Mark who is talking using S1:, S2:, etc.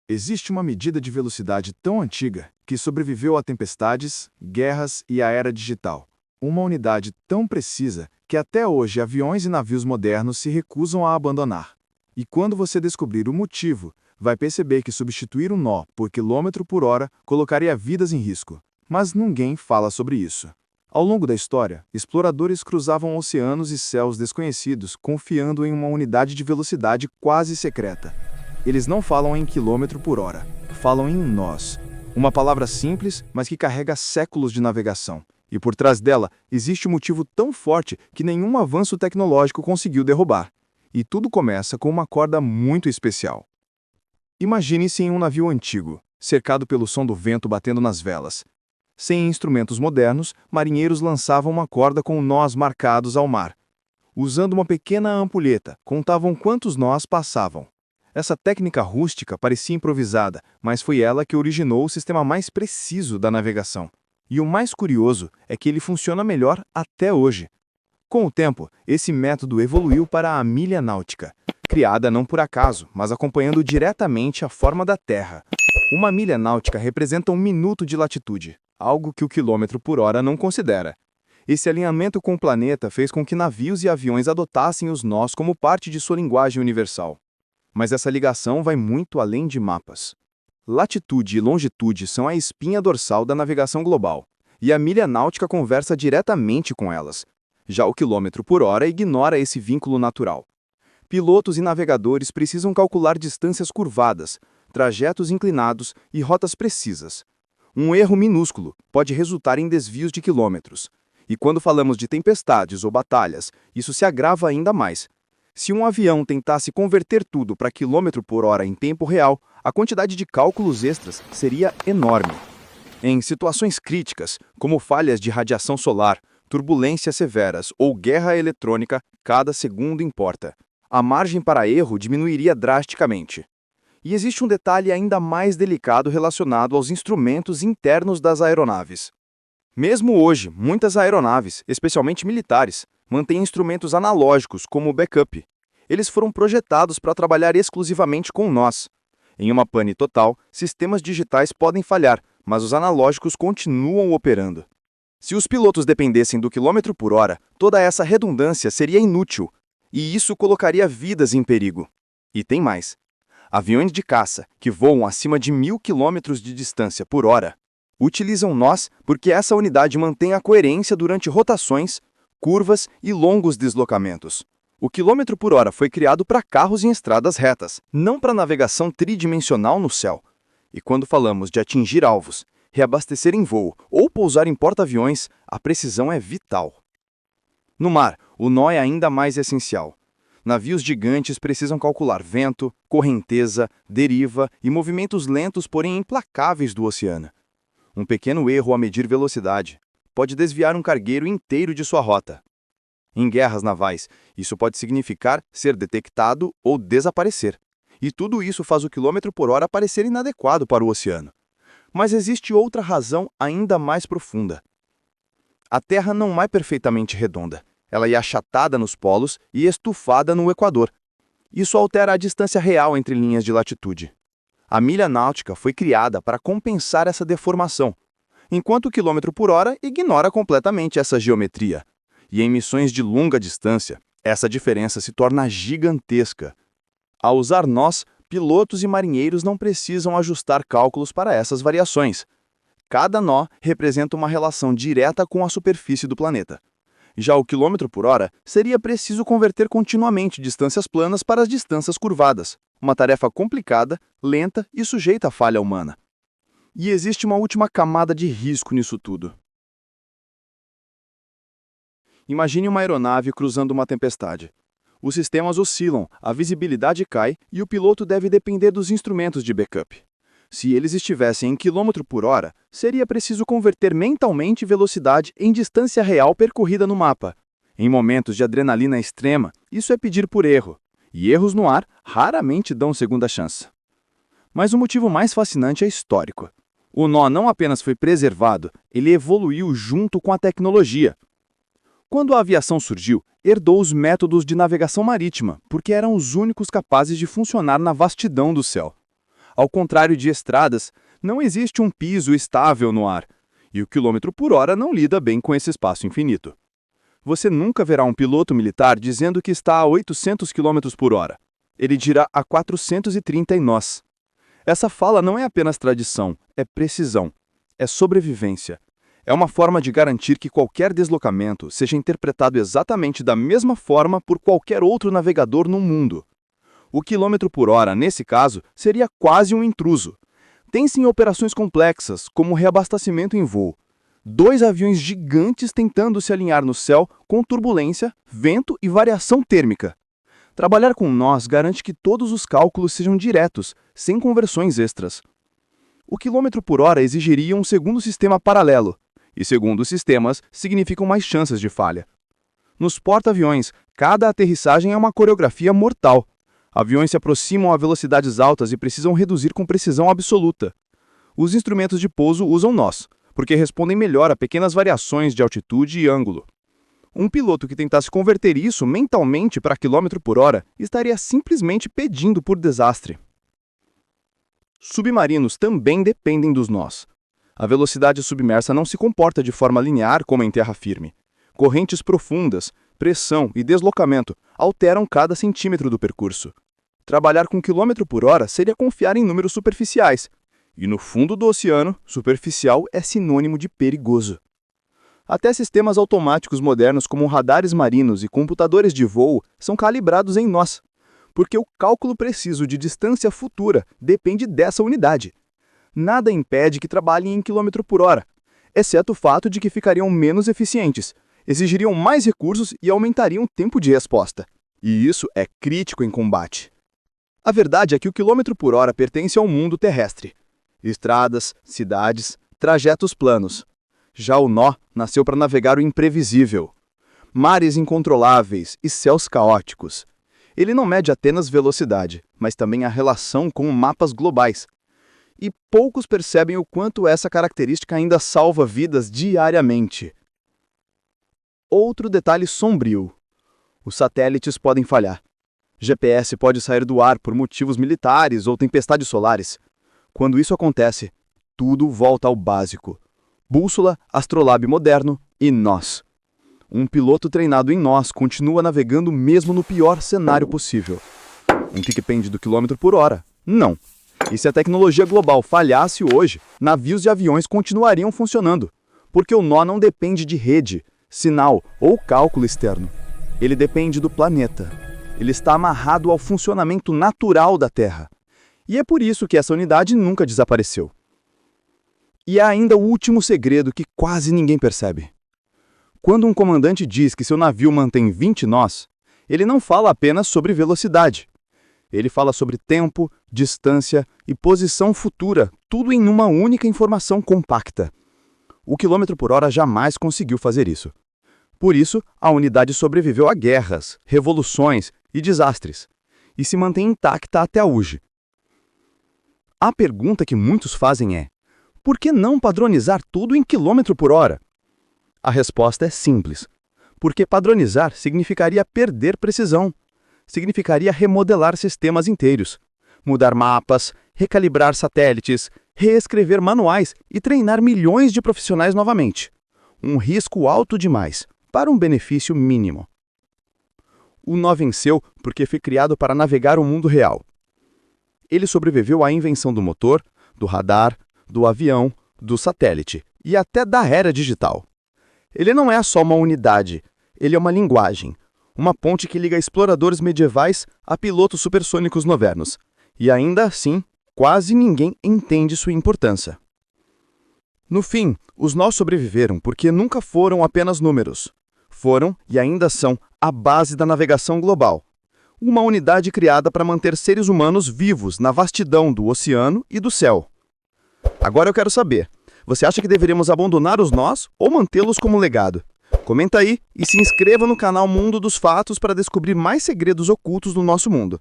S1: Existe uma medida de velocidade tão antiga que sobreviveu a tempestades, guerras e a era digital. Uma unidade tão precisa que até hoje aviões e navios modernos se recusam a abandonar. E quando você descobrir o motivo, vai perceber que substituir um nó por quilômetro por hora colocaria vidas em risco. Mas ninguém fala sobre isso. Ao longo da história, exploradores cruzavam oceanos e céus desconhecidos confiando em uma unidade de velocidade quase secreta. Eles não falam em quilômetro por hora, falam em nós. Uma palavra simples, mas que carrega séculos de navegação. E por trás dela, existe um motivo tão forte que nenhum avanço tecnológico conseguiu derrubar. E tudo começa com uma corda muito especial. Imagine-se em um navio antigo, cercado pelo som do vento batendo nas velas. Sem instrumentos modernos, marinheiros lançavam uma corda com nós marcados ao mar. Usando uma pequena ampulheta, contavam quantos nós passavam. Essa técnica rústica parecia improvisada, mas foi ela que originou o sistema mais preciso da navegação. E o mais curioso é que ele funciona melhor até hoje. Com o tempo, esse método evoluiu para a milha náutica, criada não por acaso, mas acompanhando diretamente a forma da Terra. Uma milha náutica representa 1 minuto de latitude, algo que o quilômetro por hora não considera. Esse alinhamento com o planeta fez com que navios e aviões adotassem os nós como parte de sua linguagem universal. Mas essa ligação vai muito além de mapas. Latitude e longitude são a espinha dorsal da navegação global, e a milha náutica conversa diretamente com elas. Já o quilômetro por hora ignora esse vínculo natural. Pilotos e navegadores precisam calcular distâncias curvadas, trajetos inclinados e rotas precisas. Um erro minúsculo pode resultar em desvios de quilômetros. E quando falamos de tempestades ou batalhas, isso se agrava ainda mais. Se um avião tentasse converter tudo para quilômetro por hora em tempo real, a quantidade de cálculos extras seria enorme. Em situações críticas, como falhas de radiação solar, turbulências severas ou guerra eletrônica, cada segundo importa. A margem para erro diminuiria drasticamente. E existe um detalhe ainda mais delicado relacionado aos instrumentos internos das aeronaves. Mesmo hoje, muitas aeronaves, especialmente militares, mantêm instrumentos analógicos como backup. Eles foram projetados para trabalhar exclusivamente com nós. Em uma pane total, sistemas digitais podem falhar, mas os analógicos continuam operando. Se os pilotos dependessem do quilômetro por hora, toda essa redundância seria inútil, e isso colocaria vidas em perigo. E tem mais. Aviões de caça, que voam acima de 1.000 km de distância por hora, utilizam nós porque essa unidade mantém a coerência durante rotações, curvas e longos deslocamentos. O quilômetro por hora foi criado para carros em estradas retas, não para navegação tridimensional no céu. E quando falamos de atingir alvos, reabastecer em voo ou pousar em porta-aviões, a precisão é vital. No mar, o nó é ainda mais essencial. Navios gigantes precisam calcular vento, correnteza, deriva e movimentos lentos, porém implacáveis do oceano. Um pequeno erro a medir velocidade pode desviar um cargueiro inteiro de sua rota. Em guerras navais, isso pode significar ser detectado ou desaparecer. E tudo isso faz o quilômetro por hora parecer inadequado para o oceano. Mas existe outra razão ainda mais profunda. A Terra não é perfeitamente redonda. Ela é achatada nos polos e estufada no Equador. Isso altera a distância real entre linhas de latitude. A milha náutica foi criada para compensar essa deformação, enquanto o quilômetro por hora ignora completamente essa geometria. E em missões de longa distância, essa diferença se torna gigantesca. Ao usar nós, pilotos e marinheiros não precisam ajustar cálculos para essas variações. Cada nó representa uma relação direta com a superfície do planeta. Já o quilômetro por hora seria preciso converter continuamente distâncias planas para as distâncias curvadas, uma tarefa complicada, lenta e sujeita à falha humana. E existe uma última camada de risco nisso tudo. Imagine uma aeronave cruzando uma tempestade. Os sistemas oscilam, a visibilidade cai e o piloto deve depender dos instrumentos de backup. Se eles estivessem em quilômetro por hora, seria preciso converter mentalmente velocidade em distância real percorrida no mapa. Em momentos de adrenalina extrema, isso é pedir por erro. E erros no ar raramente dão segunda chance. Mas o motivo mais fascinante é histórico. O nó não apenas foi preservado, ele evoluiu junto com a tecnologia. Quando a aviação surgiu, herdou os métodos de navegação marítima, porque eram os únicos capazes de funcionar na vastidão do céu.
S2: Ao contrário de estradas, não existe um piso estável no ar, e o quilômetro por hora não lida bem com esse espaço infinito. Você nunca verá um piloto militar dizendo que está a 800 km por hora. Ele dirá a 430 nós. Essa fala não é apenas tradição, é precisão, é sobrevivência. É uma forma de garantir que qualquer deslocamento seja interpretado exatamente da mesma forma por qualquer outro navegador no mundo. O quilômetro por hora, nesse caso, seria quase um intruso. Tem-se em operações complexas, como reabastecimento em voo. 2 aviões gigantes tentando se alinhar no céu com turbulência, vento e variação térmica. Trabalhar com nós garante que todos os cálculos sejam diretos, sem conversões extras. O quilômetro por hora exigiria um segundo sistema paralelo, e segundos sistemas significam mais chances de falha. Nos porta-aviões, cada aterrissagem é uma coreografia mortal. Aviões se aproximam a velocidades altas e precisam reduzir com precisão absoluta. Os instrumentos de pouso usam nós, porque respondem melhor a pequenas variações de altitude e ângulo. Um piloto que tentasse converter isso mentalmente para quilômetro por hora estaria simplesmente pedindo por desastre. Submarinos também dependem dos nós. A velocidade submersa não se comporta de forma linear como em terra firme. Correntes profundas, pressão e deslocamento alteram cada centímetro do percurso. Trabalhar com quilômetro por hora seria confiar em números superficiais. E no fundo do oceano, superficial é sinônimo de perigoso. Até sistemas automáticos modernos como radares marinos e computadores de voo são calibrados em nós, porque o cálculo preciso de distância futura depende dessa unidade. Nada impede que trabalhem em quilômetro por hora, exceto o fato de que ficariam menos eficientes, exigiriam mais recursos e aumentariam o tempo de resposta. E isso é crítico em combate. A verdade é que o quilômetro por hora pertence ao mundo terrestre. Estradas, cidades, trajetos planos. Já o nó nasceu para navegar o imprevisível. Mares incontroláveis e céus caóticos. Ele não mede apenas velocidade, mas também a relação com mapas globais. E poucos percebem o quanto essa característica ainda salva vidas diariamente. Outro detalhe sombrio. Os satélites podem falhar. GPS pode sair do ar por motivos militares ou tempestades solares. Quando isso acontece, tudo volta ao básico. Bússola, astrolabe moderno e nós. Um piloto treinado em nós continua navegando mesmo no pior cenário possível. Um que depende do quilômetro por hora? Não. E se a tecnologia global falhasse hoje, navios e aviões continuariam funcionando, porque o nó não depende de rede, sinal ou cálculo externo. Ele depende do planeta. Ele está amarrado ao funcionamento natural da Terra. E é por isso que essa unidade nunca desapareceu. E há ainda o último segredo que quase ninguém percebe. Quando um comandante diz que seu navio mantém 20 nós, ele não fala apenas sobre velocidade. Ele fala sobre tempo, distância e posição futura, tudo em uma única informação compacta. O quilômetro por hora jamais conseguiu fazer isso. Por isso, a unidade sobreviveu a guerras, revoluções e desastres, e se mantém intacta até hoje. A pergunta que muitos fazem é: por que não padronizar tudo em quilômetro por hora? A resposta é simples. Porque padronizar significaria perder precisão. Significaria remodelar sistemas inteiros, mudar mapas, recalibrar satélites, reescrever manuais e treinar milhões de profissionais novamente. Um risco alto demais, para um benefício mínimo. O nó venceu porque foi criado para navegar o mundo real. Ele sobreviveu à invenção do motor, do radar, do avião, do satélite e até da era digital. Ele não é só uma unidade, ele é uma linguagem, uma ponte que liga exploradores medievais a pilotos supersônicos modernos. E ainda assim, quase ninguém entende sua importância. No fim, os nós sobreviveram porque nunca foram apenas números. Foram, e ainda são, a base da navegação global. Uma unidade criada para manter seres humanos vivos na vastidão do oceano e do céu. Agora eu quero saber, você acha que deveríamos abandonar os nós ou mantê-los como legado? Comenta aí e se inscreva no canal Mundo dos Fatos para descobrir mais segredos ocultos do nosso mundo.